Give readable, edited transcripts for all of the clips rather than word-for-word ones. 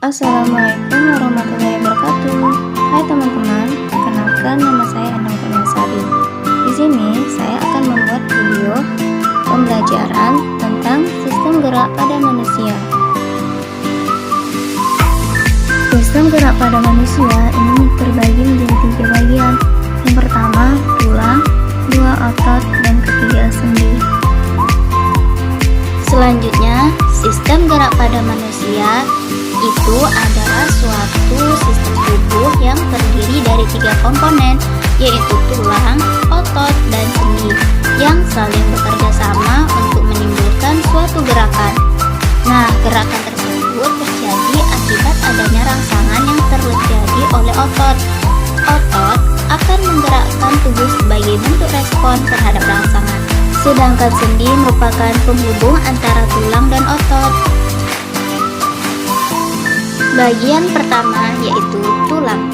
Assalamualaikum warahmatullahi wabarakatuh. Hai teman-teman, perkenalkan nama saya Endang Kurniasari. Di sini saya akan membuat video pembelajaran tentang sistem gerak pada manusia. Sistem gerak pada manusia ini terbagi menjadi 3 bagian. Yang pertama, tulang, 2 otot, dan ketiga sendi. Selanjutnya, sistem gerak pada manusia itu adalah suatu sistem tubuh yang terdiri dari 3 komponen, yaitu tulang, otot, dan sendi yang saling bekerja sama untuk menimbulkan suatu gerakan. Nah, gerakan tersebut terjadi akibat adanya rangsangan yang terjadi oleh otot. Otot akan menggerakkan tubuh sebagai bentuk respon terhadap rangsangan, sedangkan sendi merupakan penghubung antara tulang dan otot. Bagian pertama yaitu tulang.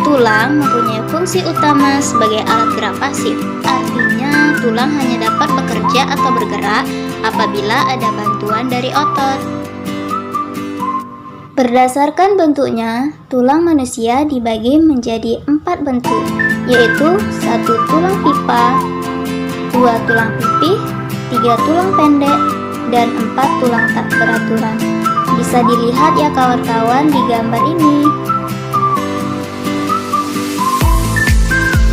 Tulang mempunyai fungsi utama sebagai alat gerak pasif. Artinya, tulang hanya dapat bekerja atau bergerak apabila ada bantuan dari otot. Berdasarkan bentuknya, tulang manusia dibagi menjadi 4 bentuk, yaitu 1 tulang pipa, 2 tulang pipih, 3 tulang pendek, dan 4 tulang tak beraturan. Bisa dilihat ya kawan-kawan di gambar ini.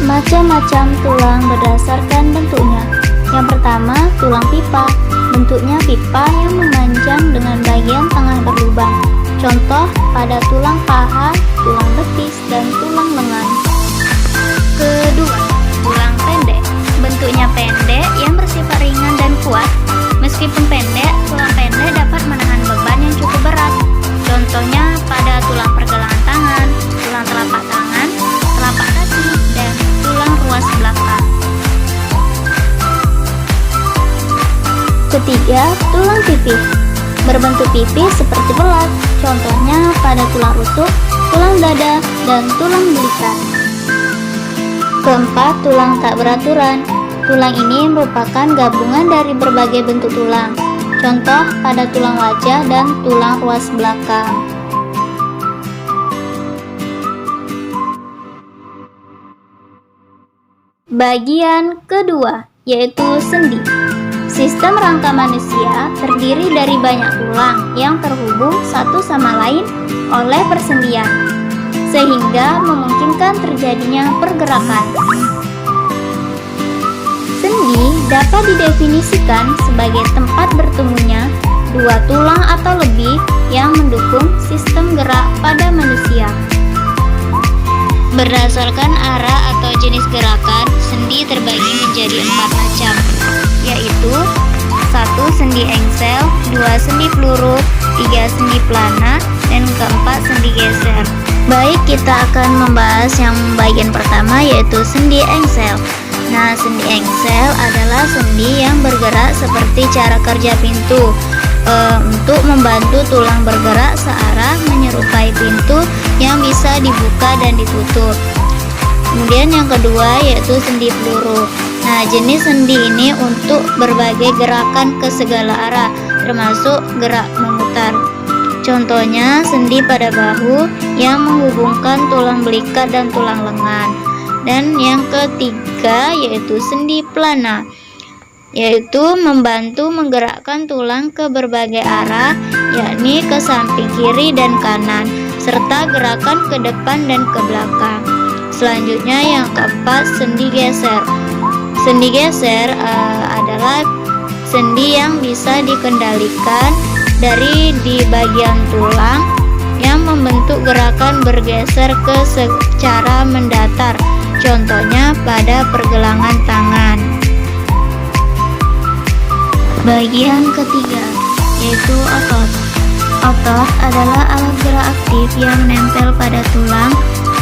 Macam-macam tulang berdasarkan bentuknya. Yang pertama, tulang pipa. Bentuknya pipa yang memanjang dengan bagian tengah berlubang. Contoh pada tulang paha, tulang betis, dan tulang lengan. Kedua, tulang pendek. Bentuknya pendek yang bersifat ringan dan kuat. Meskipun pendek, tulang pendek dapat menahan beban yang cukup berat. Contohnya pada tulang pergelangan tangan, tulang telapak tangan, telapak kaki, dan tulang ruas belakang. Ketiga, tulang pipih. Berbentuk pipih seperti pelat. Contohnya pada tulang rusuk, tulang dada, dan tulang belikat. Keempat, tulang tak beraturan. Tulang ini merupakan gabungan dari berbagai bentuk tulang. Contoh pada tulang wajah dan tulang ruas belakang. Bagian kedua yaitu sendi. Sistem rangka manusia terdiri dari banyak tulang yang terhubung satu sama lain oleh persendian, sehingga memungkinkan terjadinya pergerakan. Sendi dapat didefinisikan sebagai tempat bertemunya 2 tulang atau lebih yang mendukung sistem gerak pada manusia. Berdasarkan arah atau jenis gerakan, sendi terbagi menjadi 4 macam, yaitu 1 sendi engsel, 2 sendi peluru, 3 sendi pelana, dan keempat sendi geser. Baik, kita akan membahas yang bagian pertama yaitu sendi engsel. Nah, sendi engsel adalah sendi yang bergerak seperti cara kerja pintu untuk membantu tulang bergerak searah menyerupai pintu yang bisa dibuka dan ditutup. Kemudian yang kedua yaitu sendi peluru. Nah, jenis sendi ini untuk berbagai gerakan ke segala arah, termasuk gerak memutar. Contohnya sendi pada bahu yang menghubungkan tulang belikat dan tulang lengan. Dan yang ketiga yaitu sendi pelana, yaitu membantu menggerakkan tulang ke berbagai arah, yakni ke samping kiri dan kanan, serta gerakan ke depan dan ke belakang. Selanjutnya yang keempat, sendi geser. Sendi geser adalah sendi yang bisa dikendalikan dari di bagian tulang yang membentuk gerakan bergeser ke secara mendatar. Contohnya pada pergelangan tangan. Bagian ketiga yaitu otot. Otot adalah alat gerak aktif yang menempel pada tulang.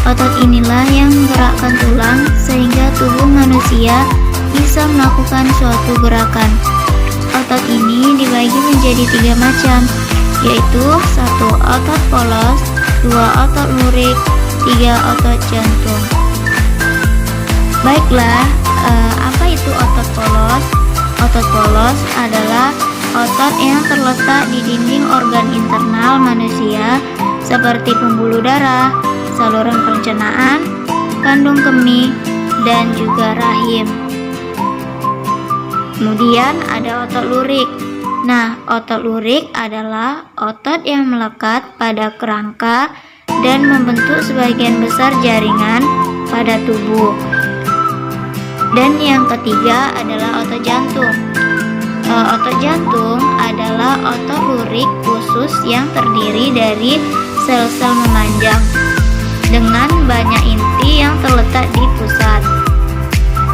Otot inilah yang menggerakkan tulang sehingga tubuh manusia bisa melakukan suatu gerakan. Otot ini dibagi menjadi 3 macam, yaitu 1 otot polos, 2 otot lurik, 3 otot jantung. Baiklah, apa itu otot polos? Otot polos adalah otot yang terletak di dinding organ internal manusia seperti pembuluh darah, saluran pencernaan, kandung kemih, dan juga rahim. Kemudian ada otot lurik. Nah, otot lurik adalah otot yang melekat pada kerangka dan membentuk sebagian besar jaringan pada tubuh. Dan yang ketiga adalah otot jantung. Otot jantung adalah otot lurik khusus yang terdiri dari sel-sel memanjang dengan banyak inti yang terletak di pusat.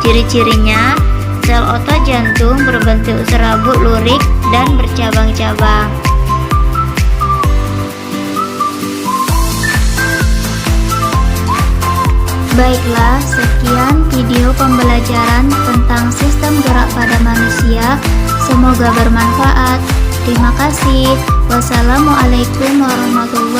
Ciri-cirinya, sel otot jantung berbentuk serabut lurik dan bercabang-cabang. Baiklah, sekian video pembelajaran tentang sistem gerak pada manusia. Semoga bermanfaat. Terima kasih. Wassalamualaikum warahmatullahi wabarakatuh.